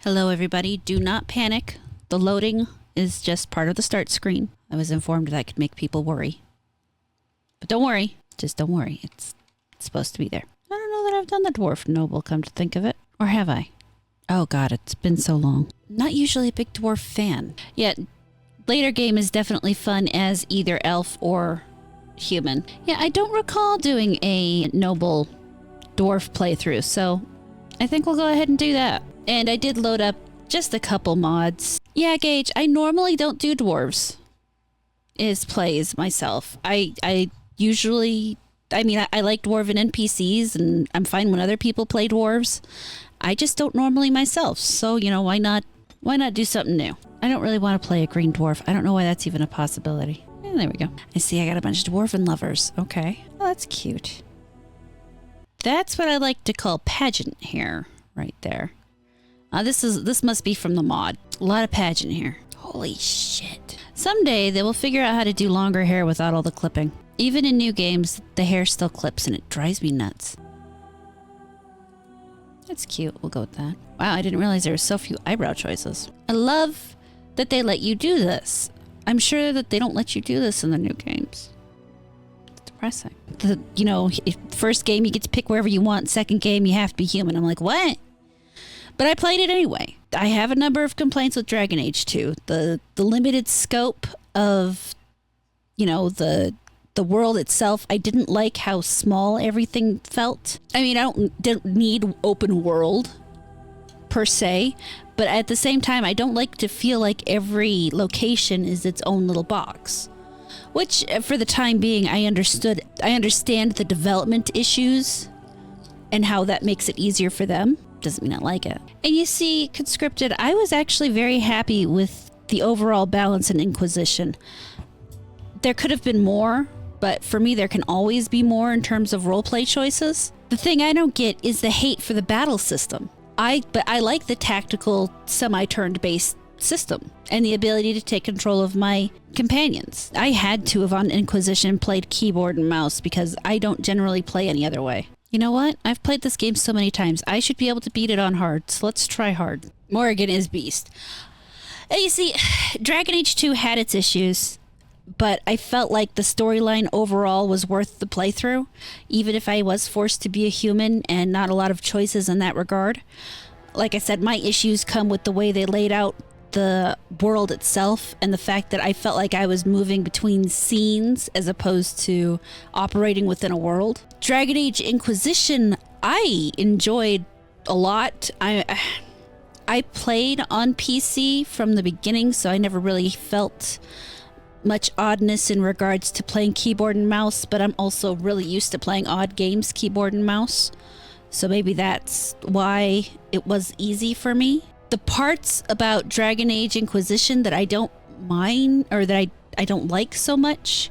Hello everybody, do not panic. The loading is just part of the start screen. I was informed that could make people worry. But don't worry, just don't worry. It's supposed to be there. I don't know that I've done the Dwarf Noble, come to think of it. Or have I? Oh god, it's been so long. Not usually a big dwarf fan. Yet, later game is definitely fun as either elf or human. Yeah, I don't recall doing a noble dwarf playthrough, so I think we'll go ahead and do that. And I did load up just a couple mods. Yeah, Gage, I normally don't do dwarves as plays myself. I usually, I like dwarven NPCs and I'm fine when other people play dwarves. I just don't normally myself. So, you know, why not do something new? I don't really want to play a green dwarf. I don't know why that's even a possibility. And there we go. I see I got a bunch of dwarven lovers. Okay. Well, that's cute. That's what I like to call pageant hair right there. This must be from the mod. A lot of pageant hair. Holy shit. Someday they will figure out how to do longer hair without all the clipping. Even in new games, the hair still clips and it drives me nuts. That's cute. We'll go with that. Wow, I didn't realize there were so few eyebrow choices. I love that they let you do this. I'm sure that they don't let you do this in the new games. It's depressing. First game you get to pick wherever you want. Second game you have to be human. I'm like, what? But I played it anyway. I have a number of complaints with Dragon Age 2. The limited scope of, the world itself. I didn't like how small everything felt. I mean, I don't need open world per se, but at the same time, I don't like to feel like every location is its own little box. Which, for the time being, I understand the development issues and how that makes it easier for them. Doesn't mean I like it. And you see, Conscripted, I was actually very happy with the overall balance in Inquisition. There could have been more, but for me there can always be more in terms of roleplay choices. The thing I don't get is the hate for the battle system. But I like the tactical, semi-turned based system and the ability to take control of my companions. I had to have on Inquisition played keyboard and mouse because I don't generally play any other way. You know what? I've played this game so many times. I should be able to beat it on hard, so let's try hard. Morrigan is beast. And you see, Dragon Age 2 had its issues, but I felt like the storyline overall was worth the playthrough, even if I was forced to be a human and not a lot of choices in that regard. Like I said, my issues come with the way they laid out the world itself and the fact that I felt like I was moving between scenes as opposed to operating within a world. Dragon Age Inquisition, I enjoyed a lot. I played on PC from the beginning, so I never really felt much oddness in regards to playing keyboard and mouse, but I'm also really used to playing odd games keyboard and mouse. So maybe that's why it was easy for me. The parts about Dragon Age Inquisition that I don't mind or that I don't like so much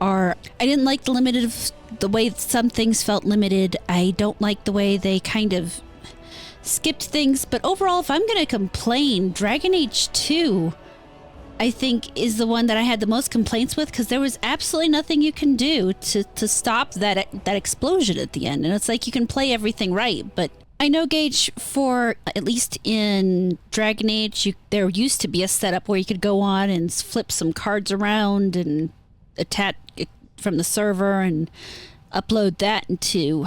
are I didn't like the way some things felt limited. I don't like the way they kind of skipped things. But overall, if I'm going to complain, Dragon Age 2, I think, is the one that I had the most complaints with because there was absolutely nothing you can do to stop that explosion at the end. And it's like you can play everything right, but I know, Gage, for at least in Dragon Age, there used to be a setup where you could go on and flip some cards around and attach it from the server and upload that to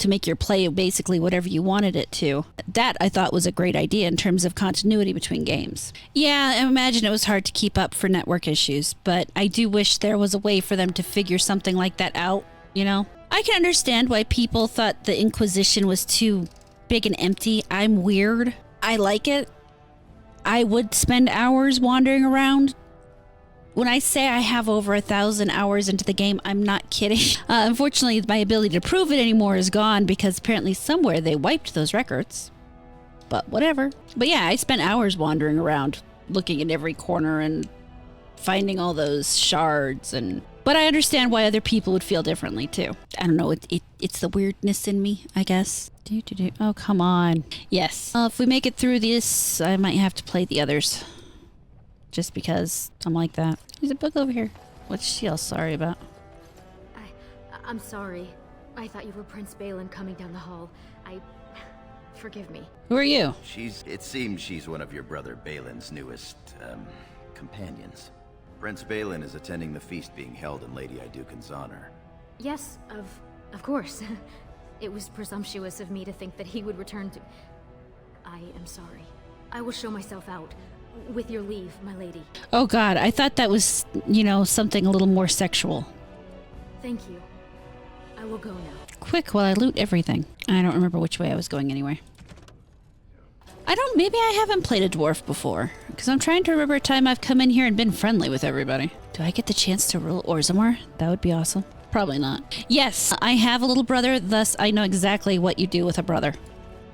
make your play basically whatever you wanted it to. That I thought was a great idea in terms of continuity between games. Yeah, I imagine it was hard to keep up for network issues, but I do wish there was a way for them to figure something like that out, I can understand why people thought the Inquisition was too big and empty. I'm weird. I like it. I would spend hours wandering around. When I say I have over 1,000 hours into the game, I'm not kidding. Unfortunately, my ability to prove it anymore is gone because apparently somewhere they wiped those records. But whatever. But yeah, I spent hours wandering around, looking at every corner and finding all those shards. But I understand why other people would feel differently too. I don't know. It's the weirdness in me, I guess. Oh, come on. Yes. If we make it through this, I might have to play the others. Just because I'm like that. There's a book over here. What's she all sorry about? I'm sorry. I thought you were Prince Balin coming down the hall. Forgive me. Who are you? It seems she's one of your brother Balin's newest, companions. Prince Balin is attending the feast being held in Lady Iduken's honor. Yes, of course. It was presumptuous of me to think that he would return to... I am sorry. I will show myself out. With your leave, my lady. Oh god, I thought that was, something a little more sexual. Thank you. I will go now. Quick, while I loot everything. I don't remember which way I was going anyway. Maybe I haven't played a dwarf before. Because I'm trying to remember a time I've come in here and been friendly with everybody. Do I get the chance to rule Orzammar? That would be awesome. Probably not. Yes, I have a little brother, thus I know exactly what you do with a brother.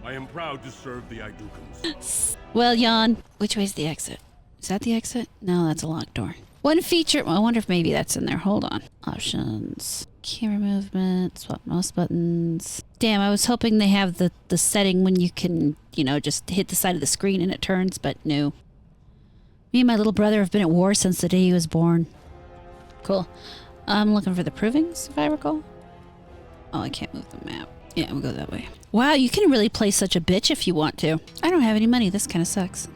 I am proud to serve the Idukans. Well, Jan, which way's the exit? Is that the exit? No, that's a locked door. One feature, well, I wonder if maybe that's in there. Hold on. Options. Camera movement, swap mouse buttons. Damn, I was hoping they have the setting when you can, just hit the side of the screen and it turns, but no. Me and my little brother have been at war since the day he was born. Cool. I'm looking for the provings, if I recall. Oh, I can't move the map. Yeah, we'll go that way. Wow, you can really play such a bitch if you want to. I don't have any money. This kind of sucks.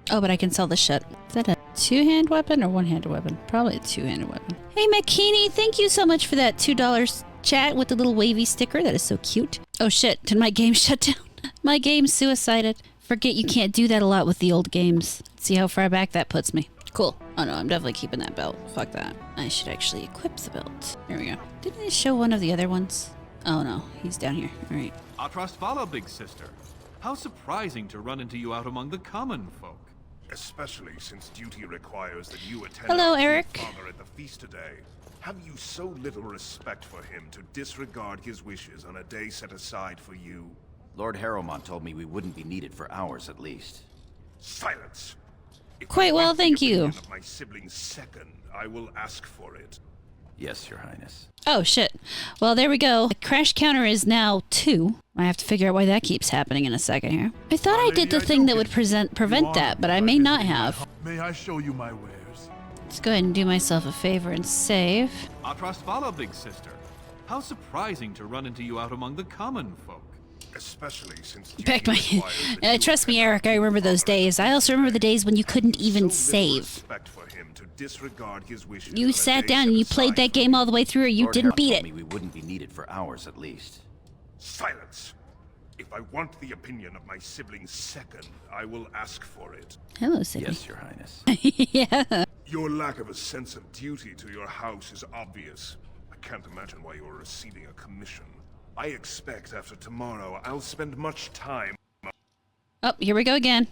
Oh, but I can sell this shit. Is that a two-hand weapon or one-handed weapon? Probably a two-handed weapon. Hey, McKinney, thank you so much for that $2 chat with the little wavy sticker. That is so cute. Oh, shit. Did my game shut down? My game suicided. Forget you can't do that a lot with the old games. See how far back that puts me. Cool. Oh no, I'm definitely keeping that belt. Fuck that. I should actually equip the belt. Here we go. Didn't it show one of the other ones? Oh no, he's down here. Alright. Atrastvala, big sister. How surprising to run into you out among the common folk. Especially since duty requires that you attend Hello, our Eric. father at the feast today. Have you so little respect for him to disregard his wishes on a day set aside for you? Lord Harrowmont told me we wouldn't be needed for hours at least. Silence! If Quite I well, want the thank you. opinion of my sibling's second, I will ask for it. Yes, Your Highness. Oh shit. Well, there we go. The crash counter is now 2. I have to figure out why that keeps happening in a second here. I thought I did the thing that would prevent that, but I may not have. May I show you my wares? Let's go ahead and do myself a favor and save. Atrastvala, big sister. How surprising to run into you out among the common folk. Especially since Back my. Trust me, Eric. I remember those days. I also remember the days when you couldn't even save. You sat down and you played that game all the way through, or you Lord didn't Harrow beat told it. me we wouldn't be needed for hours at least. Silence. If I want the opinion of my sibling's second, I will ask for it. Hello, City. Yes, Your Highness. Yeah. Your lack of a sense of duty to your house is obvious. I can't imagine why you are receiving a commission. I expect after tomorrow I'll spend much time. Oh, here we go again.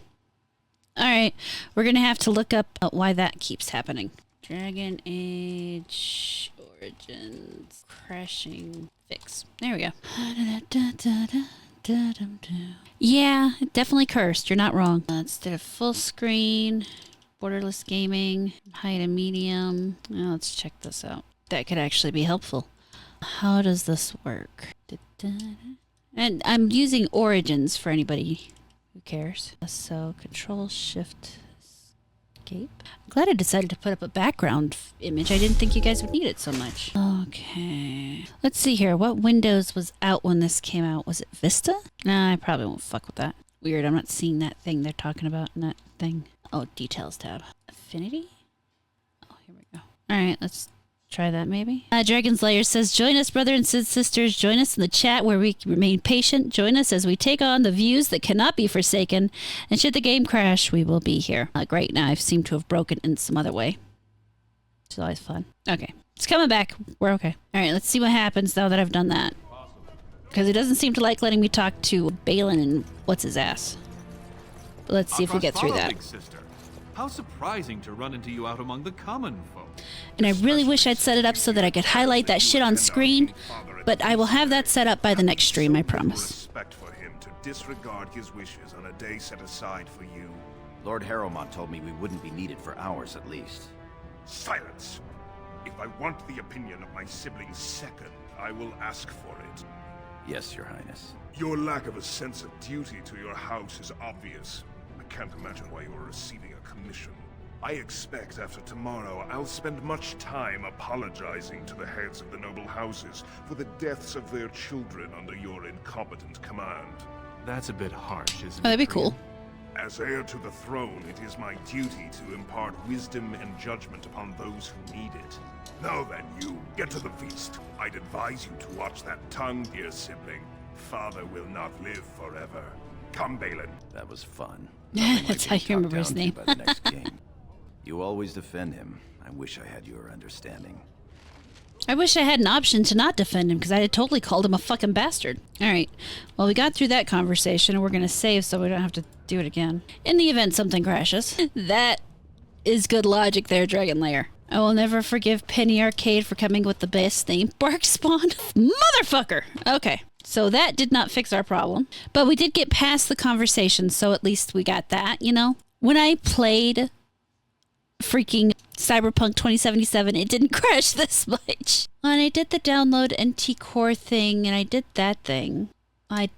Alright, we're gonna have to look up why that keeps happening. Dragon Age Origins Crashing Fix. There we go. Yeah, definitely cursed. You're not wrong. Instead of full screen, borderless gaming, high to medium. Now let's check this out. That could actually be helpful. How does this work? And I'm using Origins for anybody who cares. So Control Shift Escape. I'm glad I decided to put up a background image. I didn't think you guys would need it so much. Okay. Let's see here. What Windows was out when this came out? Was it Vista? Nah, I probably won't fuck with that. Weird, I'm not seeing that thing they're talking about in that thing. Oh, Details tab. Affinity? Oh, here we go. Alright, let's try that maybe. Dragon's Lair says, join us, brother and sisters. Join us in the chat where we remain patient. Join us as we take on the views that cannot be forsaken. And should the game crash, we will be here. Great, now I seem to have broken in some other way. It's always fun. Okay, it's coming back. We're okay. All right, let's see what happens now that I've done that. Because it doesn't seem to like letting me talk to Balin and what's his ass. But let's see if we get through that. Big sister. How surprising to run into you out among the common folk. And I really wish I'd set it up so that I could highlight that shit on screen, but I will have that set up by the next stream, I promise. Respect for him to disregard his wishes on a day set aside for you. Lord Harrowmont told me we wouldn't be needed for hours at least. Silence. If I want the opinion of my sibling's second, I will ask for it. Yes, Your Highness. Your lack of a sense of duty to your house is obvious. I can't imagine why you are receiving a commission. I expect after tomorrow I'll spend much time apologizing to the heads of the noble houses for the deaths of their children under your incompetent command. That's a bit harsh, isn't it? Oh, that'd be cool. As heir to the throne, it is my duty to impart wisdom and judgment upon those who need it. Now then, you, get to the feast. I'd advise you to watch that tongue, dear sibling. Father will not live forever. Come, Balin. That was fun. That's how you remember his name. By the next game. You always defend him. I wish I had your understanding. I wish I had an option to not defend him, because I had totally called him a fucking bastard. Alright, well, we got through that conversation, and we're going to save so we don't have to do it again. In the event something crashes. That is good logic there, Dragon Lair. I will never forgive Penny Arcade for coming with the best name, Bark Spawn. Motherfucker! Okay, so that did not fix our problem. But we did get past the conversation, so at least we got that, you know? When I played freaking Cyberpunk 2077, it didn't crash this much. And I did the download NT Core thing, and I did that thing. I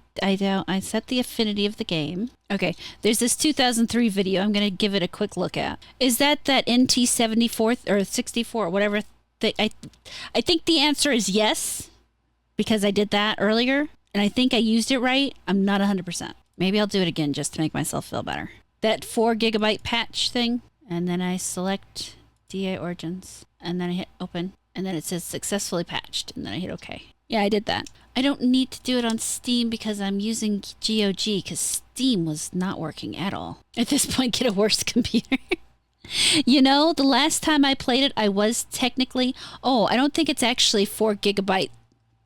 set the affinity of the game. Okay, there's this 2003 video I'm going to give it a quick look at. Is that NT 74 or 64 or whatever? I think the answer is yes, because I did that earlier, and I think I used it right. I'm not 100%. Maybe I'll do it again just to make myself feel better. That 4 GB patch thing, and then I select DA Origins, and then I hit open, and then it says successfully patched, and then I hit OK. Yeah, I did that. I don't need to do it on Steam because I'm using GOG, because Steam was not working at all. At this point, get a worse computer. You know, the last time I played it, I was technically... Oh, I don't think it's actually 4 GB.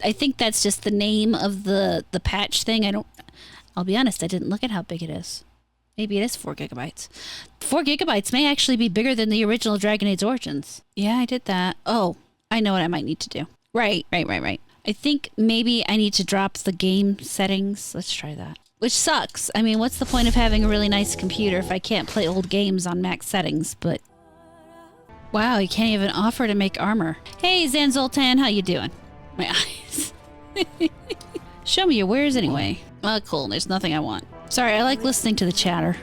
I think that's just the name of the patch thing. I'll be honest, I didn't look at how big it is. Maybe it is 4 GB. 4 GB may actually be bigger than the original Dragon Age Origins. Yeah, I did that. Oh, I know what I might need to do. Right. I think maybe I need to drop the game settings. Let's try that. Which sucks. I mean, what's the point of having a really nice computer if I can't play old games on max settings? But wow, you can't even offer to make armor. Hey, Zanzoltan, how you doing? My eyes. Show me your wares anyway. Oh, cool. There's nothing I want. Sorry, I like listening to the chatter.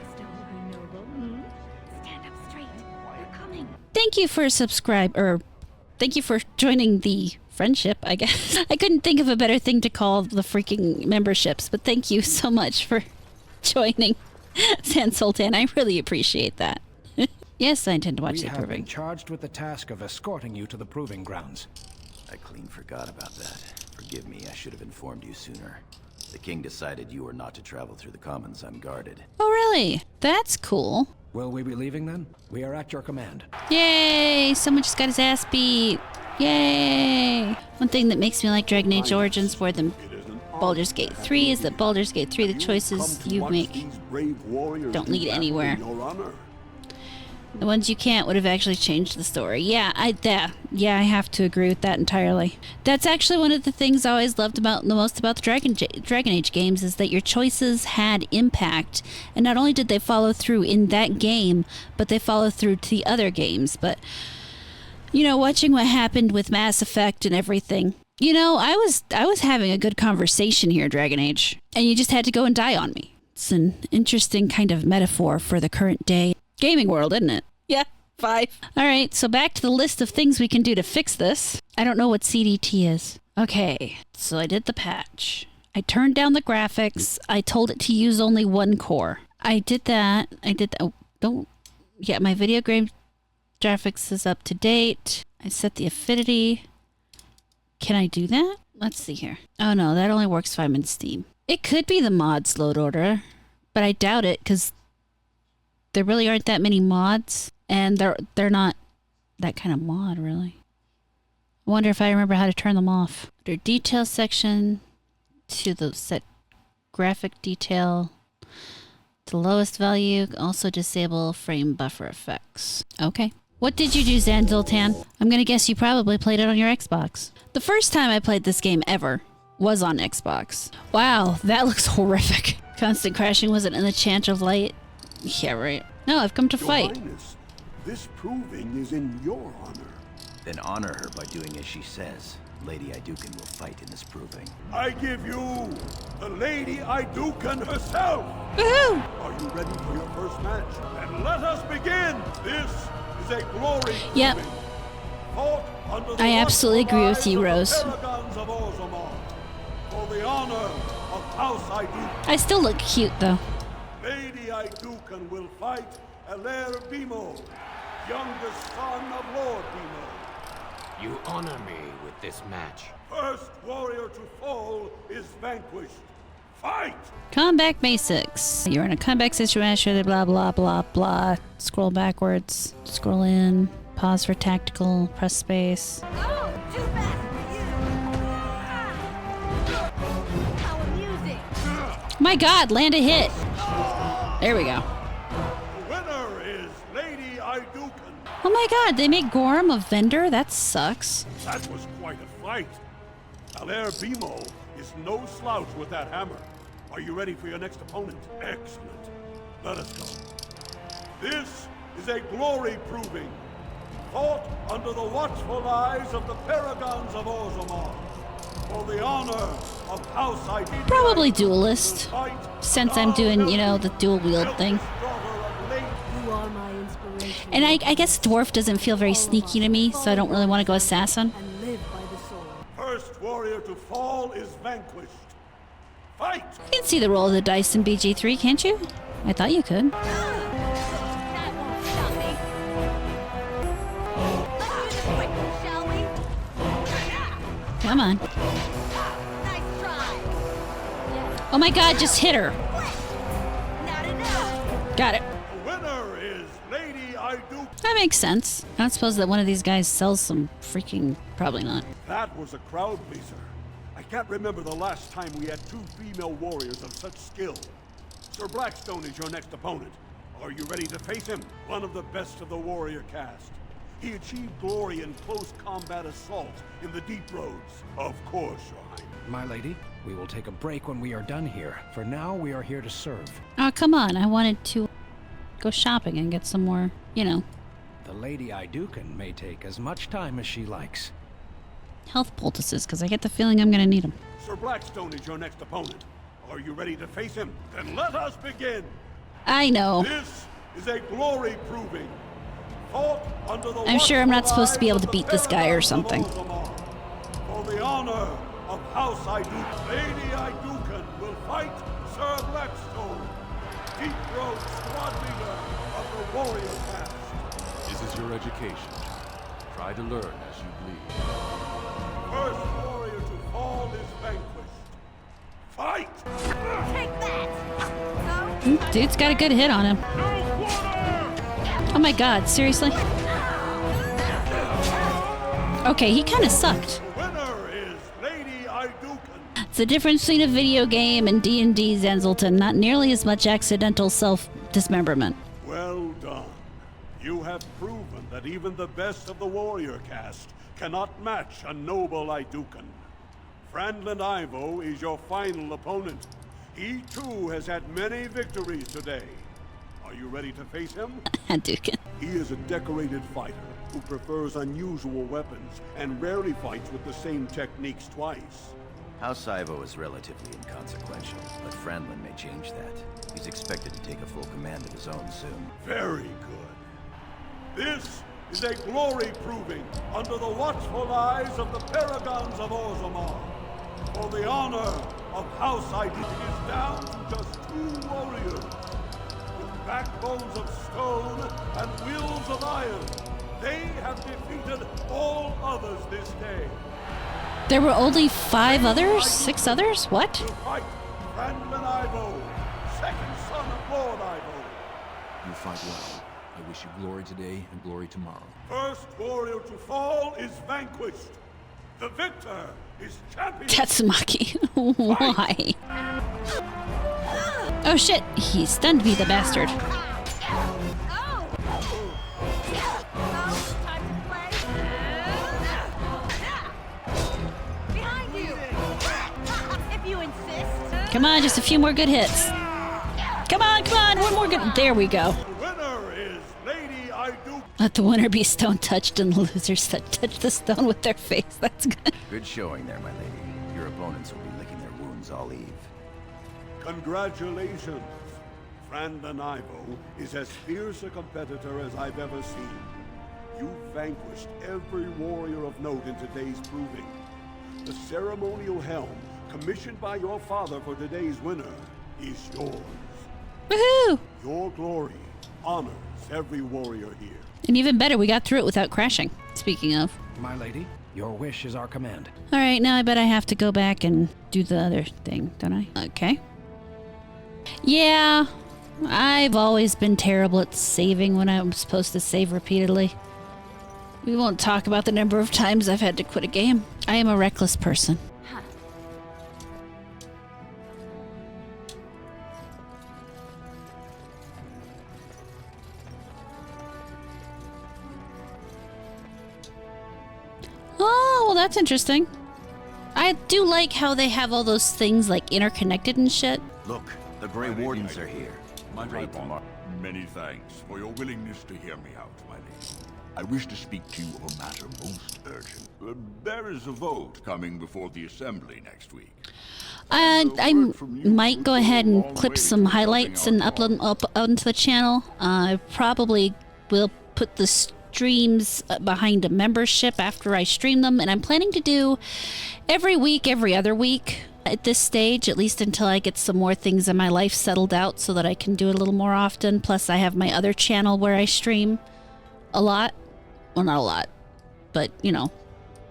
Stand up straight. They're coming. Thank you for thank you for joining the friendship, I guess. I couldn't think of a better thing to call the freaking memberships, but thank you so much for joining, San Sultan. I really appreciate that. Yes, I intend to watch the We have been proving. charged with the task of escorting you to the proving grounds. I clean forgot about that. Forgive me, I should have informed you sooner. The king decided you were not to travel through the commons unguarded. Oh, really? That's cool. Will we be leaving then? We are at your command. Yay! Someone just got his ass beat. Yay! One thing that makes me like Dragon Age Origins more than Baldur's Gate 3 is that Baldur's Gate 3, the choices you make don't lead anywhere. The ones you can't would have actually changed the story. Yeah, I have to agree with that entirely. That's actually one of the things I always loved the most about the Dragon Age games is that your choices had impact, and not only did they follow through in that game, but they follow through to the other games. But you know, watching what happened with Mass Effect and everything, you know, I was having a good conversation here, Dragon Age, and you just had to go and die on me. It's an interesting kind of metaphor for the current day gaming world, isn't it? Yeah, 5. All right, so back to the list of things we can do to fix this. I don't know what CDT is. Okay, so I did the patch. I turned down the graphics. I told it to use only 1 core. I did that. Oh, don't. Yeah, my video game graphics is up to date. I set the affinity. Can I do that? Let's see here. Oh no, that only works if I'm in Steam. It could be the mods load order, but I doubt it because there really aren't that many mods, and they're not that kind of mod, really. I wonder if I remember how to turn them off. Under detail section, to the set graphic detail, to lowest value, also disable frame buffer effects. Okay. What did you do, Zanzoltan? I'm gonna guess you probably played it on your Xbox. The first time I played this game ever was on Xbox. Wow, that looks horrific. Constant crashing wasn't in the chant of light. Yeah, right. No, I've come to fight. Highness, this proving is in your honor. Then honor her by doing as she says. Lady Iduken will fight in this proving. I give you the Lady Iduken herself. Woohoo! Are you ready for your first match? Then let us begin. This is a glory Yep. proving. Fought under the I absolutely agree with you, watchful Rose. eyes of the paragons of Orzammar. For the honor of House Iduken. I still look cute though. Lady Iduken will fight Alair Bimo, youngest son of Lord Bimo. You honor me with this match. First warrior to fall is vanquished. Fight! Comeback basics. You're in a comeback situation, blah, blah, blah, blah. Scroll backwards, scroll in, pause for tactical, press space. Oh, too fast for you! How amusing! My god, land a hit. There we go. The winner is Lady Iduken. Oh my god, they make Gorm a vendor? That sucks. That was quite a fight. Alair Bimo is no slouch with that hammer. Are you ready for your next opponent? Excellent. Let us go. This is a glory proving. Fought under the watchful eyes of the Paragons of Orzammar. For the honor of House Iduken. Probably duelist. Since I'm doing, you know, the dual wield thing. You are my inspiration. And I guess dwarf doesn't feel very sneaky to me, so I don't really want to go assassin. And live by the sword. First warrior to fall is vanquished. Fight! You can see the roll of the dice in BG3, can't you? I thought you could. That won't stop me. Let's do this quickly, shall we? Come on. Nice try. Yes. Oh my god, just hit her. Not enough. Got it. The winner is Lady Iduken. That makes sense. I don't suppose that one of these guys sells some freaking... Probably not. That was a crowd pleaser. I can't remember the last time we had two female warriors of such skill. Sir Blackstone is your next opponent. Are you ready to face him? One of the best of the warrior caste. He achieved glory in close combat assault in the Deep Roads. Of course, Your Highness. My lady, we will take a break when we are done here. For now, we are here to serve. Oh, come on. I wanted to go shopping and get some more, you know, The Lady Iduken may take as much time as she likes. health poultices, because I get the feeling I'm going to need them. Sir Blackstone is your next opponent. Are you ready to face him? Then let us begin. I know. This is a glory proving. Fought under the I'm sure I'm not watchful supposed to be able to eyes beat of this the guy or Paragons of something. Orzammar. For the honor of House Iduken, Lady Iduken will fight Sir Blackstone, Deep Road squad leader of the warrior caste. This is your education. Try to learn as you bleed. First warrior to fall is vanquished. Fight! Take that. Dude's got a good hit on him. Oh my god, seriously? Okay, he kind of sucked. The winner is Lady Iduken. It's the difference between a video game and D&D, Zenzelton. Not nearly as much accidental self-dismemberment. Well done. You have proven that even the best of the warrior caste cannot match a noble Iduken. Franlin Ivo is your final opponent. He too has had many victories today. Are you ready to face him? Hadouken. He is a decorated fighter who prefers unusual weapons and rarely fights with the same techniques twice. House Ivo is relatively inconsequential, but Franlin may change that. He's expected to take a full command of his own soon. Very good. This is a glory proving under the watchful eyes of the Paragons of Orzammar. For the honor of House Iduken is down to just two warriors. With backbones of stone and wheels of iron, they have defeated all others this day. There were only 5 others? 6 others? What? To fight Franlin Ivo, second son of Lord Ivo. You fight well. I wish you glory today and glory tomorrow. First warrior to fall is vanquished. The victor is champion. Tatsumaki. Why? Oh shit, he stunned me, the bastard. Oh! Oh, time to play. Behind you! If you insist. Come on, just a few more good hits. Come on, one more good. There we go. The winner is Lady Iduken. Let the winner be stone touched and the losers that touch the stone with their face. That's good. Good showing there, my lady. Your opponents will be licking their wounds all eve. Congratulations. Franlin Ivo is as fierce a competitor as I've ever seen. You vanquished every warrior of note in today's proving. The ceremonial helm commissioned by your father for today's winner, is yours. Woohoo! Your glory honors every warrior here. And even better, we got through it without crashing. Speaking of. My lady, your wish is our command. Alright, now I bet I have to go back and do the other thing, don't I? Okay. Yeah, I've always been terrible at saving when I'm supposed to save repeatedly. We won't talk about the number of times I've had to quit a game. I am a reckless person. Oh, well, that's interesting. I do like how they have all those things like interconnected and shit. Look, the Grey Wardens are here. Many thanks for your willingness to hear me out, my lady. I wish to speak to you of a matter most urgent. There is a vote coming before the Assembly next week. I might go ahead and clip some highlights and upload them up onto the channel. I probably will put the streams behind a membership after I stream them, and I'm planning to do every week, every other week at this stage, at least until I get some more things in my life settled out so that I can do it a little more often. Plus, I have my other channel where I stream a lot. Well, not a lot, but, you know,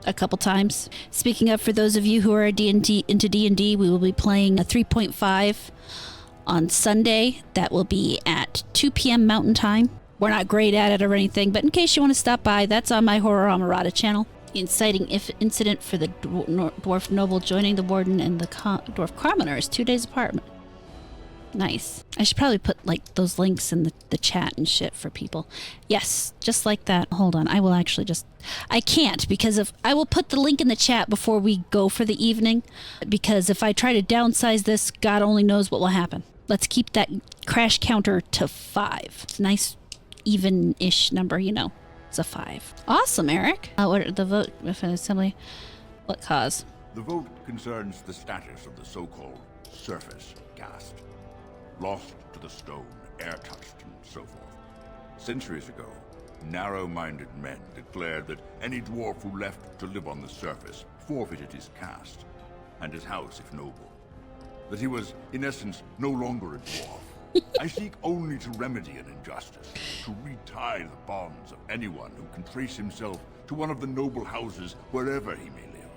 a couple times. Speaking of, for those of you who are into D&D, we will be playing a 3.5 on Sunday. That will be at 2 p.m. Mountain Time. We're not great at it or anything, but in case you want to stop by, that's on my Horror Amarada channel. The inciting incident for the Dwarf Noble joining the Warden and the Dwarf Commoner is 2 days apart. Nice. I should probably put, like, those links in the chat and shit for people. Yes, just like that. Hold on, I will actually just... I can't, because I will put the link in the chat before we go for the evening, because if I try to downsize this, God only knows what will happen. Let's keep that crash counter to 5. It's a nice, even-ish number, you know. It's a 5. Awesome, Eric. What the vote for the assembly? What cause? The vote concerns the status of the so-called surface caste. Lost to the stone, air-touched, and so forth. Centuries ago, narrow-minded men declared that any dwarf who left to live on the surface forfeited his caste, and his house if noble. That he was, in essence, no longer a dwarf. I seek only to remedy an injustice, to retie the bonds of anyone who can trace himself to one of the noble houses wherever he may live.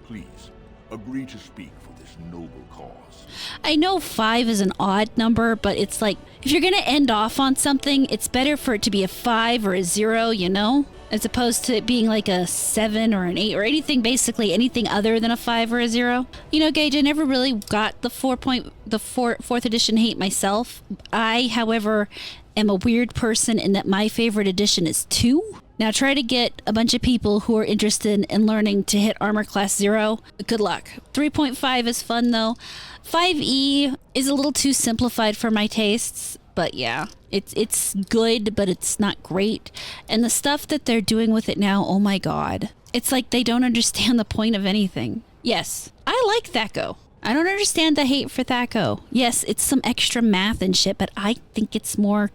Please, agree to speak for this noble cause. I know 5 is an odd number, but it's like, if you're gonna end off on something, it's better for it to be a 5 or a 0, you know? As opposed to it being like a 7 or an 8 or anything, basically anything other than a 5 or a 0. You know, Gage, I never really got the 4th edition hate myself. I, however, am a weird person in that my favorite edition is 2. Now try to get a bunch of people who are interested in learning to hit armor class 0. Good luck. 3.5 is fun though. 5e is a little too simplified for my tastes, but yeah, it's good, but it's not great. And the stuff that they're doing with it now, oh my god. It's like they don't understand the point of anything. Yes, I like THAC0. I don't understand the hate for THAC0. Yes, it's some extra math and shit, but I think it's more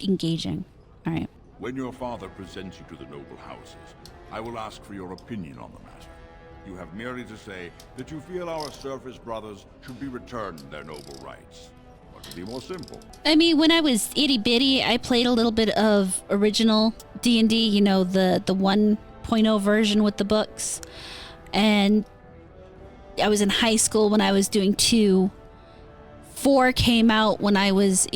engaging. All right. When your father presents you to the noble houses, I will ask for your opinion on the matter. You have merely to say that you feel our surface brothers should be returned their noble rights. What could be more simple? I mean, when I was itty-bitty, I played a little bit of original D&D, you know, the 1.0 version with the books. And I was in high school when I was doing 2. 4 came out when I was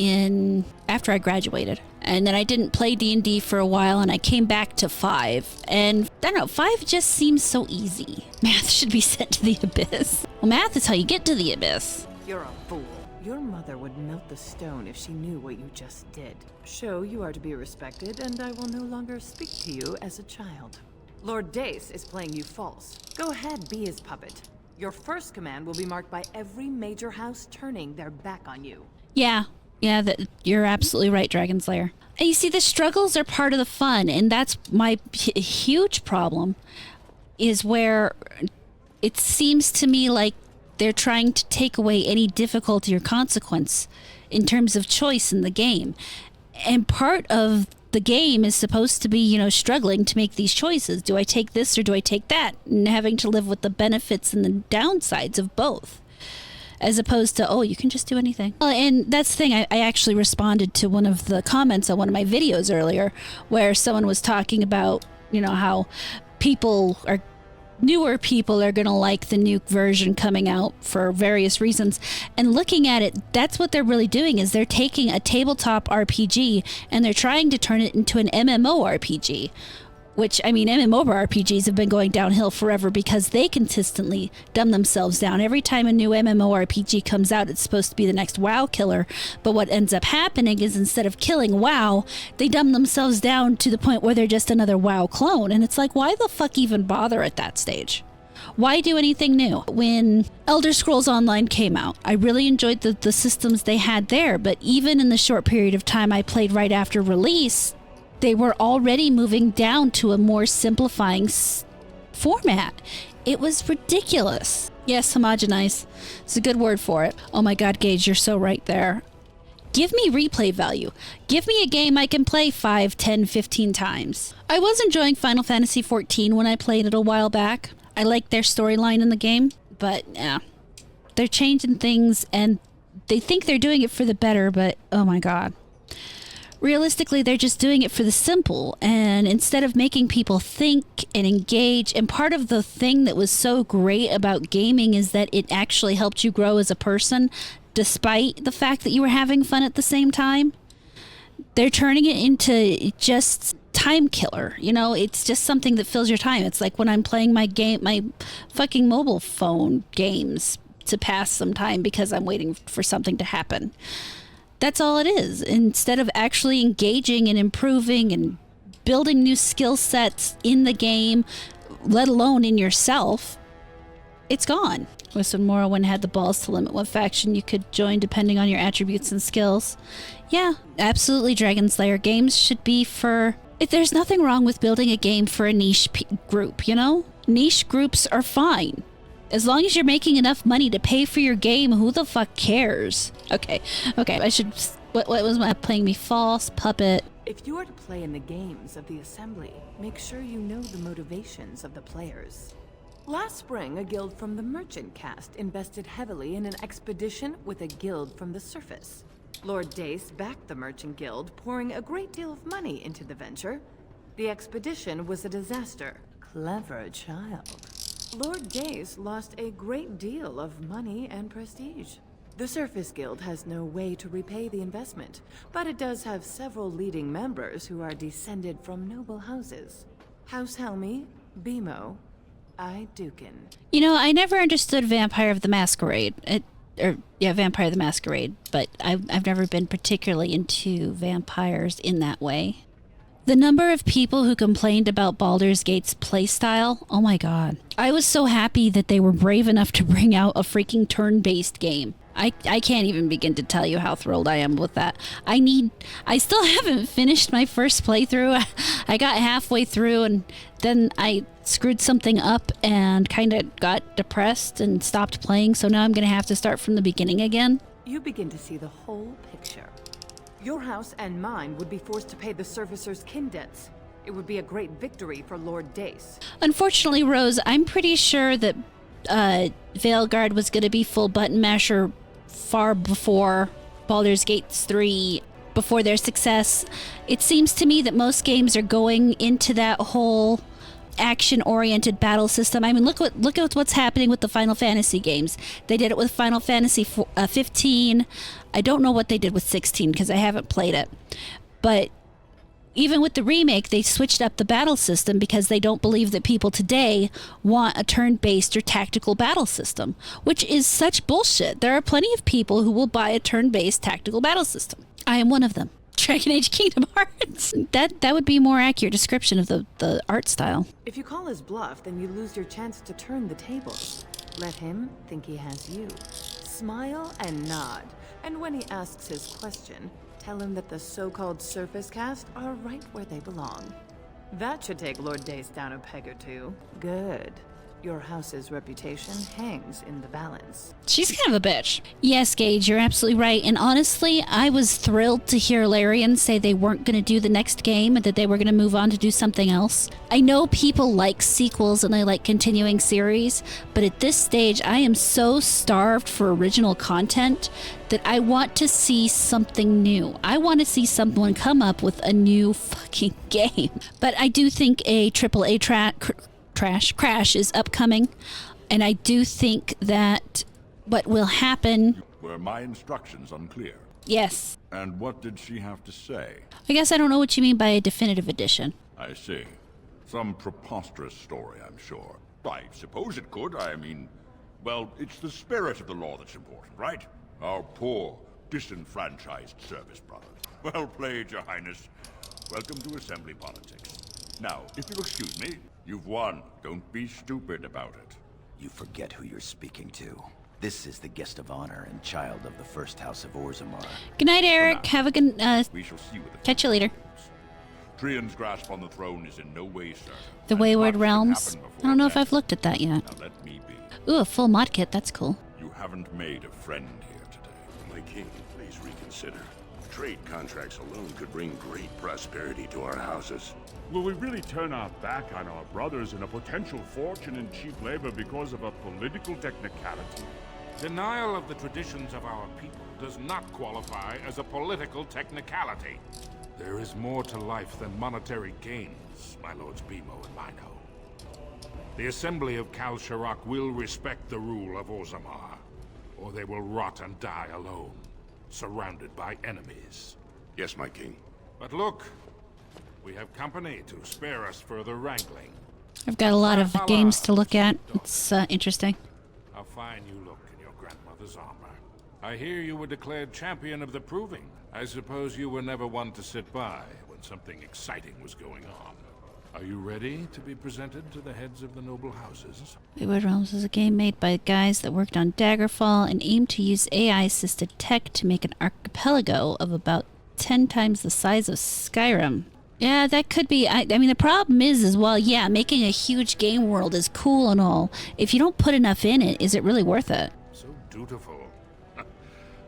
after I graduated. And then I didn't play D&D for a while, and I came back to 5. And I don't know, 5 just seems so easy. Math should be sent to the abyss. Well, math is how you get to the abyss. You're a fool. Your mother would melt the stone if she knew what you just did. Show you are to be respected, and I will no longer speak to you as a child. Lord Dace is playing you false. Go ahead, be his puppet. Your first command will be marked by every major house turning their back on you. Yeah, you're absolutely right, Dragon Slayer. And you see, the struggles are part of the fun, and that's my huge problem, is where it seems to me like they're trying to take away any difficulty or consequence in terms of choice in the game. And part of the game is supposed to be, you know, struggling to make these choices. Do I take this or do I take that? And having to live with the benefits and the downsides of both. As opposed to, oh, you can just do anything. And that's the thing, I actually responded to one of the comments on one of my videos earlier where someone was talking about, you know, how newer people are going to like the new version coming out for various reasons. And looking at it, that's what they're really doing, is they're taking a tabletop RPG and they're trying to turn it into an MMORPG. Which, I mean, MMORPGs have been going downhill forever because they consistently dumb themselves down. Every time a new MMORPG comes out, it's supposed to be the next WoW killer. But what ends up happening is instead of killing WoW, they dumb themselves down to the point where they're just another WoW clone. And it's like, why the fuck even bother at that stage? Why do anything new? When Elder Scrolls Online came out, I really enjoyed the systems they had there. But even in the short period of time I played right after release, they were already moving down to a more simplifying format. It was ridiculous. Yes, homogenize. It's a good word for it. Oh my God, Gage, you're so right there. Give me replay value. Give me a game I can play 5, 10, 15 times. I was enjoying Final Fantasy XIV when I played it a while back. I liked their storyline in the game, but yeah. They're changing things and they think they're doing it for the better, but oh my God. Realistically, they're just doing it for the simple, and instead of making people think and engage, and part of the thing that was so great about gaming is that it actually helped you grow as a person, despite the fact that you were having fun at the same time. They're turning it into just time killer. You know, it's just something that fills your time. It's like when I'm playing my fucking mobile phone games to pass some time because I'm waiting for something to happen. That's all it is. Instead of actually engaging and improving and building new skill sets in the game, let alone in yourself, it's gone. Western Morrowind had the balls to limit what faction you could join depending on your attributes and skills. Yeah, absolutely. Dragon Slayer games should be for... There's nothing wrong with building a game for a niche group, you know? Niche groups are fine. As long as you're making enough money to pay for your game, who the fuck cares? Okay, I should... What was my playing me false? Puppet. If you are to play in the games of the Assembly, make sure you know the motivations of the players. Last spring, a guild from the Merchant Caste invested heavily in an expedition with a guild from the surface. Lord Dace backed the Merchant Guild, pouring a great deal of money into the venture. The expedition was a disaster. Clever child. Lord Dace lost a great deal of money and prestige. The Surface Guild has no way to repay the investment, but it does have several leading members who are descended from noble houses. House Helmi, Bimo, Iduken. You know, I never understood Vampire the Masquerade. Vampire the Masquerade, but I've never been particularly into vampires in that way. The number of people who complained about Baldur's Gate's playstyle, oh my God. I was so happy that they were brave enough to bring out a freaking turn-based game. I can't even begin to tell you how thrilled I am with that. I still haven't finished my first playthrough. I got halfway through and then I screwed something up and kind of got depressed and stopped playing, so now I'm going to have to start from the beginning again. You begin to see the whole picture. Your house and mine would be forced to pay the Survicers' kin debts. It would be a great victory for Lord Dace. Unfortunately, Rose, I'm pretty sure that Veilguard was going to be full button masher far before Baldur's Gate 3, before their success. It seems to me that most games are going into that whole action-oriented battle system. I mean, look at what's happening with the Final Fantasy games. They did it with Final Fantasy 15. I don't know what they did with 16 because I haven't played it. But even with the remake, they switched up the battle system because they don't believe that people today want a turn-based or tactical battle system, which is such bullshit. There are plenty of people who will buy a turn-based tactical battle system. I am one of them. Dragon Age Kingdom Hearts. That would be a more accurate description of the art style. If you call his bluff, then you lose your chance to turn the tables. Let him think he has you. Smile and nod, and when he asks his question, tell him that the so-called Surface Caste are right where they belong. That should take Lord Dace down a peg or two. Good. Your house's reputation hangs in the balance. She's kind of a bitch. Yes, Gage, you're absolutely right. And honestly, I was thrilled to hear Larian say they weren't going to do the next game and that they were going to move on to do something else. I know people like sequels and they like continuing series, but at this stage, I am so starved for original content that I want to see something new. I want to see someone come up with a new fucking game. But I do think a AAA Crash is upcoming, and I do think that what will happen... Were my instructions unclear? Yes. And what did she have to say? I guess I don't know what you mean by a definitive edition. I see. Some preposterous story, I'm sure. I suppose it could. I mean, well, it's the spirit of the law that's important, right? Our poor, disenfranchised service brothers. Well played, Your Highness. Welcome to assembly politics. Now, if you'll excuse me, you've won. Don't be stupid about it. You forget who you're speaking to. This is the guest of honor and child of the first house of Orzammar. Good night, Eric. Have a good... we shall see what catch you later. Trian's grasp on the throne is in no way certain. The Wayward Realms? I don't know if I've looked at that yet. Now let me be. Ooh, a full mod kit. That's cool. You haven't made a friend here today. My king, please reconsider. Trade contracts alone could bring great prosperity to our houses. Will we really turn our back on our brothers and a potential fortune in cheap labor because of a political technicality? Denial of the traditions of our people does not qualify as a political technicality. There is more to life than monetary gains, my lords Bimo and Mino. The Assembly of Kal Sharrak will respect the rule of Orzammar, or they will rot and die alone, surrounded by enemies. Yes, my king. But look, we have company to spare us further wrangling. I've got a lot of games to look at. It's interesting. How fine you look in your grandmother's armor. I hear you were declared champion of the Proving. I suppose you were never one to sit by when something exciting was going on. Are you ready to be presented to the heads of the noble houses? Wayward Realms is a game made by guys that worked on Daggerfall and aimed to use AI-assisted tech to make an archipelago of about 10 times the size of Skyrim. Yeah, that could be. I mean, the problem is, well, yeah, making a huge game world is cool and all. If you don't put enough in it, is it really worth it? So dutiful.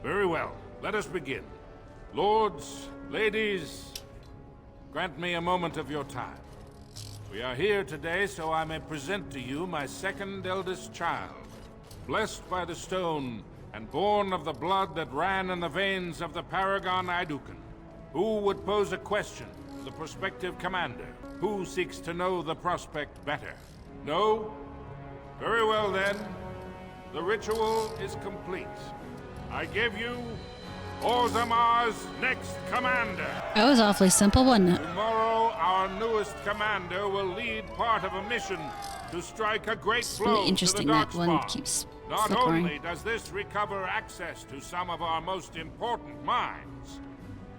Very well, let us begin. Lords, ladies, grant me a moment of your time. We are here today so I may present to you my second eldest child, blessed by the stone and born of the blood that ran in the veins of the Paragon Aeducan. Who would pose a question to the prospective commander? Who seeks to know the prospect better? No? Very well then. The ritual is complete. I give you Orzammar's next commander. That was awfully simple, wasn't it? Tomorrow, our newest commander will lead part of a mission to strike a great blow really interesting to the that one Darkspawn. keeps Not flickering. only does this recover access to some of our most important mines,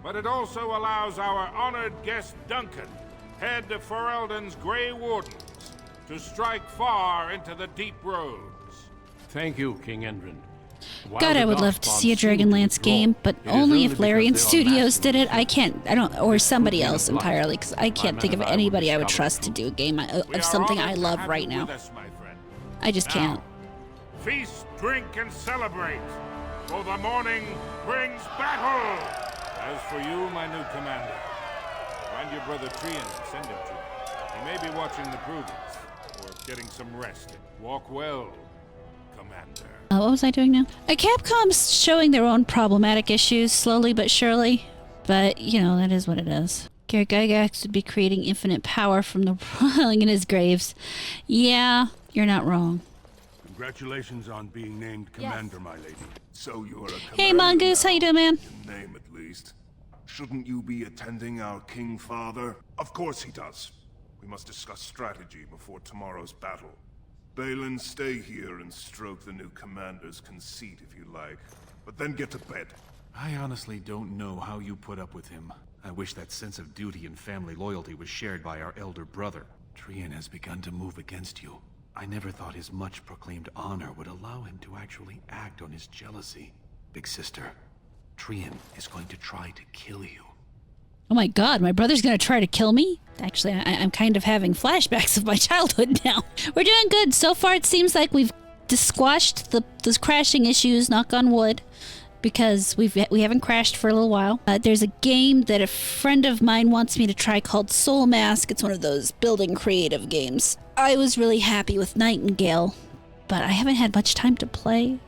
but it also allows our honored guest Duncan, head of Ferelden's Grey Wardens, to strike far into the deep roads. Thank you, King Endrin. God, I would love to see a Dragonlance game, but only if Larian Studios did it. I don't, or somebody else entirely, because I can't think of anybody I would trust to do a game of something I love right now. I just can't. Feast, drink, and celebrate, for the morning brings battle! As for you, my new commander, find your brother Trian and send him to me. He may be watching the Provings, or getting some rest. Walk well, Commander. What was I doing now? Capcom's showing their own problematic issues slowly but surely. But, you know, that is what it is. Garrett Gygax would be creating infinite power from the rolling in his graves. Yeah, you're not wrong. Congratulations on being named commander, my lady. So you are a commander. Hey, Mongoose, how you doing, man? In name, at least. Shouldn't you be attending our king father? Of course he does. We must discuss strategy before tomorrow's battle. Balin, stay here and stroke the new commander's conceit if you like. But then get to bed. I honestly don't know how you put up with him. I wish that sense of duty and family loyalty was shared by our elder brother. Trian has begun to move against you. I never thought his much-proclaimed honor would allow him to actually act on his jealousy. Big sister, Trian is going to try to kill you. Oh my god, my brother's gonna try to kill me? Actually, I'm kind of having flashbacks of my childhood now. We're doing good. So far, it seems like we've squashed the crashing issues, knock on wood, because we haven't crashed for a little while. There's a game that a friend of mine wants me to try called Soul Mask. It's one of those building creative games. I was really happy with Nightingale, but I haven't had much time to play.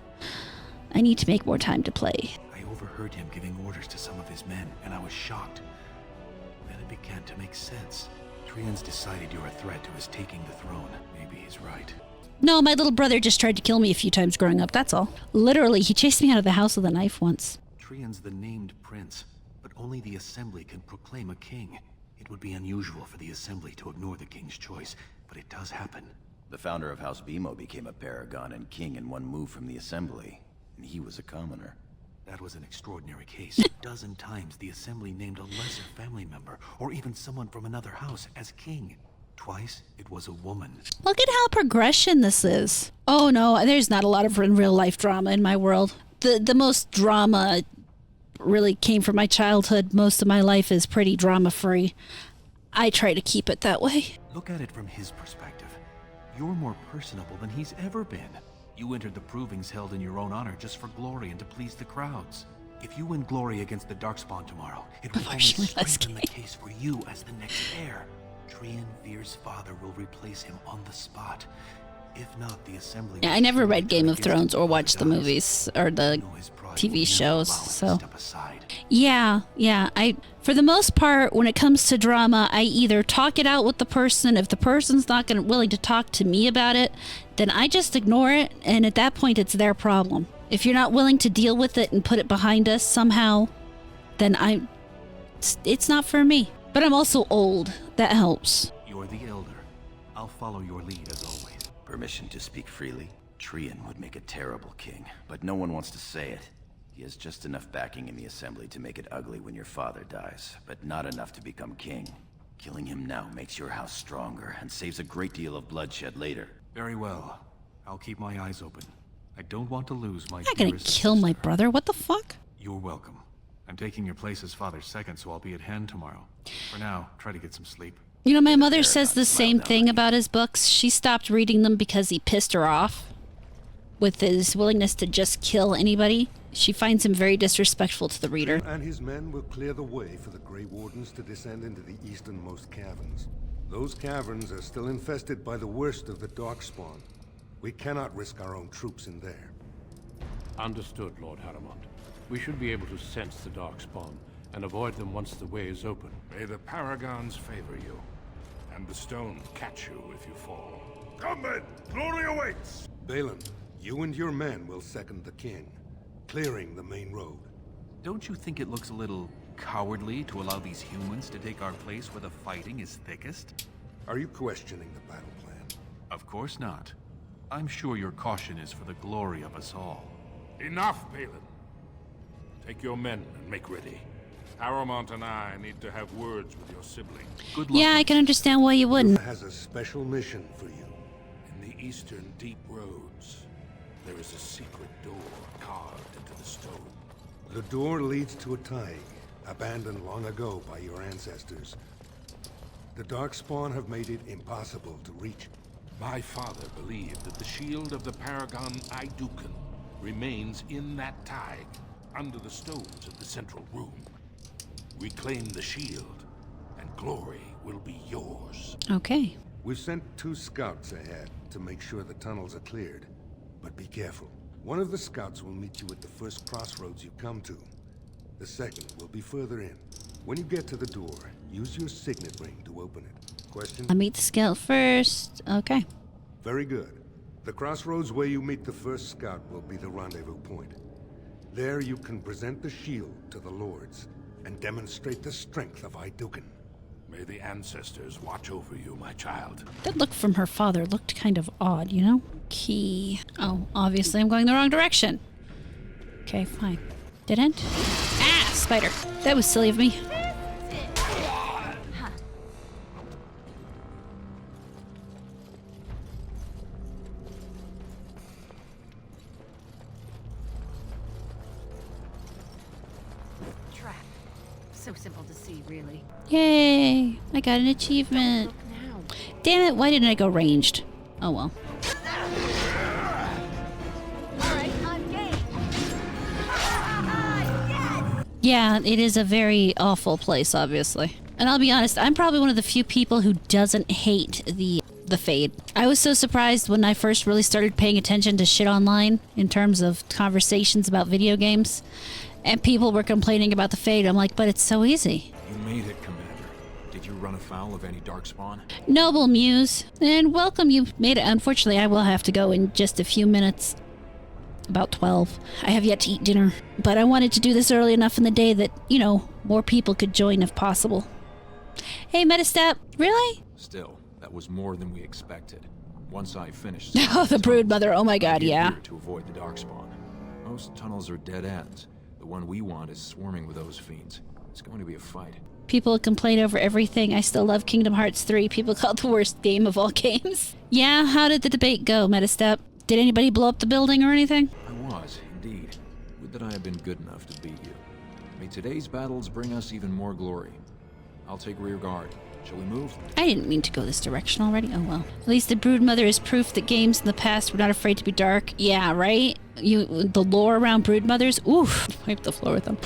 I need to make more time to play. I overheard him giving orders to some of his men, and I was shocked. Then it began to make sense. Trian's decided you're a threat to his taking the throne. Maybe he's right. No, my little brother just tried to kill me a few times growing up, that's all. Literally, he chased me out of the house with a knife once. Trian's the named prince, but only the Assembly can proclaim a king. It would be unusual for the Assembly to ignore the king's choice, but it does happen. The founder of House Bimo became a paragon and king in one move from the Assembly, and he was a commoner. That was an extraordinary case. A dozen times the Assembly named a lesser family member, or even someone from another house, as king. Twice, it was a woman. Look at how progression this is. Oh no, there's not a lot of real life drama in my world. The most drama really came from my childhood. Most of my life is pretty drama free. I try to keep it that way. Look at it from his perspective. You're more personable than he's ever been. You entered the provings held in your own honor just for glory and to please the crowds. If you win glory against the Darkspawn tomorrow, it will only strengthen the case for you as the next heir. Trian Veer's father will replace him on the spot. If not, the Assembly... Yeah, I never read Game of Thrones or watched the movies or the TV shows, so... Yeah, for the most part, when it comes to drama, I either talk it out with the person. If the person's not willing to talk to me about it, then I just ignore it, and at that point, it's their problem. If you're not willing to deal with it and put it behind us somehow, then it's not for me. But I'm also old. That helps. You're the elder. I'll follow your lead as always. Permission to speak freely? Trian would make a terrible king, but no one wants to say it. He has just enough backing in the Assembly to make it ugly when your father dies, but not enough to become king. Killing him now makes your house stronger and saves a great deal of bloodshed later. Very well. I'll keep my eyes open. I don't want to lose my... I'm not gonna kill my brother. What the fuck? You're welcome. I'm taking your place as father's second, so I'll be at hand tomorrow. For now, try to get some sleep. You know, my mother says the same thing about his books. She stopped reading them because he pissed her off with his willingness to just kill anybody. She finds him very disrespectful to the reader. And his men will clear the way for the Grey Wardens to descend into the easternmost caverns. Those caverns are still infested by the worst of the Darkspawn. We cannot risk our own troops in there. Understood, Lord Haramond. We should be able to sense the Darkspawn and avoid them once the way is open. May the Paragons favor you, and the stone catch you if you fall. Come then! Glory awaits! Balin, you and your men will second the king, clearing the main road. Don't you think it looks a little cowardly to allow these humans to take our place where the fighting is thickest? Are you questioning the battle plan? Of course not. I'm sure your caution is for the glory of us all. Enough, Balin. Take your men and make ready. Haramond and I need to have words with your sibling. Good luck. Yeah, I can understand why you wouldn't. Has a special mission for you. In the eastern deep roads, there is a secret door carved into the stone. The door leads to a Taig, abandoned long ago by your ancestors. The Darkspawn have made it impossible to reach. My father believed that the shield of the Paragon Aeducan remains in that Taig, under the stones of the central room. Reclaim the shield, and glory will be yours. Okay. We've sent 2 scouts ahead to make sure the tunnels are cleared. But be careful. One of the scouts will meet you at the first crossroads you come to. The second will be further in. When you get to the door, use your signet ring to open it. Question? I'll meet the scout first. Okay. Very good. The crossroads where you meet the first scout will be the rendezvous point. There you can present the shield to the lords and demonstrate the strength of Aeducan. May the ancestors watch over you, my child. That look from her father looked kind of odd, you know? Key. Oh, obviously I'm going the wrong direction. Okay, fine. Dead end? Ah, spider. That was silly of me. Trap. So simple. simple to see, really. Yay! I got an achievement. Damn it, why didn't I go ranged? Oh well. Yeah, it is a very awful place, obviously. And I'll be honest, I'm probably one of the few people who doesn't hate the Fade. I was so surprised when I first really started paying attention to shit online in terms of conversations about video games. And people were complaining about the Fade. I'm like, but it's so easy. You made it, Commander. Did you run afoul of any Darkspawn? Noble Muse. And welcome, you made it. Unfortunately, I will have to go in just a few minutes. About 12. I have yet to eat dinner. But I wanted to do this early enough in the day that, you know, more people could join if possible. Hey, Metastep. Really? Still, that was more than we expected. Once I finished... Oh, the Broodmother. Oh my god, yeah. To avoid the Darkspawn. Most tunnels are dead ends. The one we want is swarming with those fiends. It's going to be a fight. People complain over everything. I still love Kingdom Hearts 3. People call it the worst game of all games. Yeah, how did the debate go, Metastep? Did anybody blow up the building or anything? I was, indeed. Would that I had been good enough to beat you. May today's battles bring us even more glory. I'll take rear guard. Shall we move? I didn't mean to go this direction already. Oh well. At least the Broodmother is proof that games in the past were not afraid to be dark. Yeah, right? The lore around Broodmothers? Oof. Wipe the floor with them.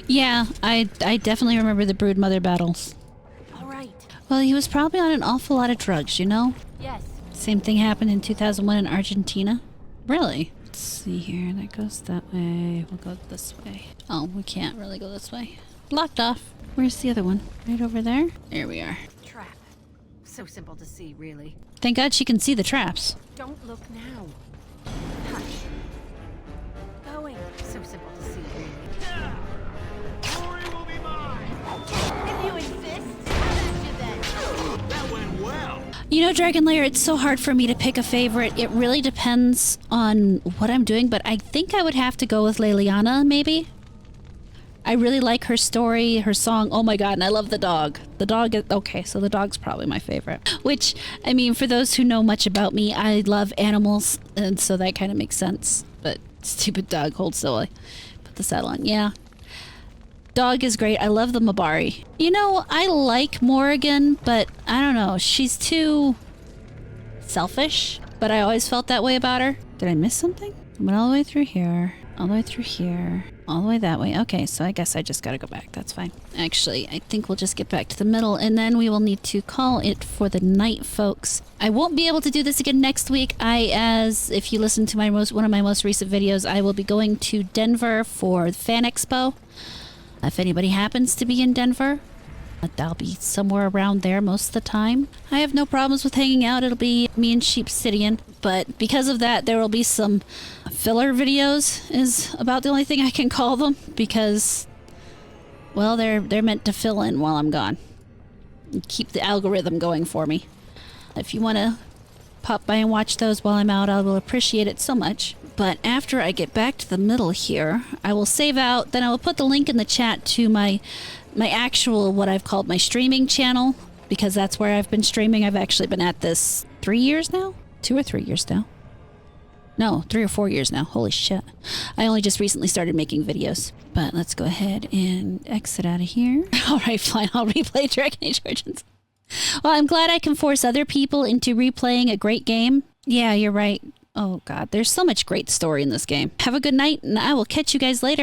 Yeah, I definitely remember the Broodmother battles. All right. Well, he was probably on an awful lot of drugs, you know? Yes. Same thing happened in 2001 in Argentina. Really? Let's see here. That goes that way. We'll go this way. Oh, we can't really go this way. Blocked off. Where's the other one? Right over there? There we are. Trap. So simple to see, really. Thank God she can see the traps. Don't look now. Hush. Going. So simple to see, really. Glory will be mine! If you insist, that's you then. That went well! You know, Dragon Lair, it's so hard for me to pick a favorite. It really depends on what I'm doing, but I think I would have to go with Leliana, maybe? I really like her story, her song. Oh my god, and I love the dog. The dog is... Okay, so the dog's probably my favorite. Which, I mean, for those who know much about me, I love animals, and so that kind of makes sense. But stupid dog, hold still. I put the saddle on. Yeah. Dog is great. I love the Mabari. You know, I like Morrigan, but I don't know. She's too selfish, but I always felt that way about her. Did I miss something? I went all the way through here, all the way through here, all the way that way. Okay, so I guess I just gotta go back. That's fine. Actually, I think we'll just get back to the middle, and then we will need to call it for the night, folks. I won't be able to do this again next week. If you listen to one of my most recent videos, I will be going to Denver for Fan Expo. If anybody happens to be in Denver, I'll be somewhere around there most of the time. I have no problems with hanging out. It'll be me and Sheepsidian. But because of that, there will be some filler videos, is about the only thing I can call them. Because, well, they're meant to fill in while I'm gone. And keep the algorithm going for me. If you want to pop by and watch those while I'm out, I will appreciate it so much. But after I get back to the middle here, I will save out, then I will put the link in the chat to my actual, what I've called my streaming channel, because that's where I've been streaming. I've actually been at this 3 years now? 2 or 3 years now? No, 3 or 4 years now. Holy shit. I only just recently started making videos. But let's go ahead and exit out of here. Alright, fine. I'll replay Dragon Age Origins. Well, I'm glad I can force other people into replaying a great game. Yeah, you're right. Oh god, there's so much great story in this game. Have a good night, and I will catch you guys later.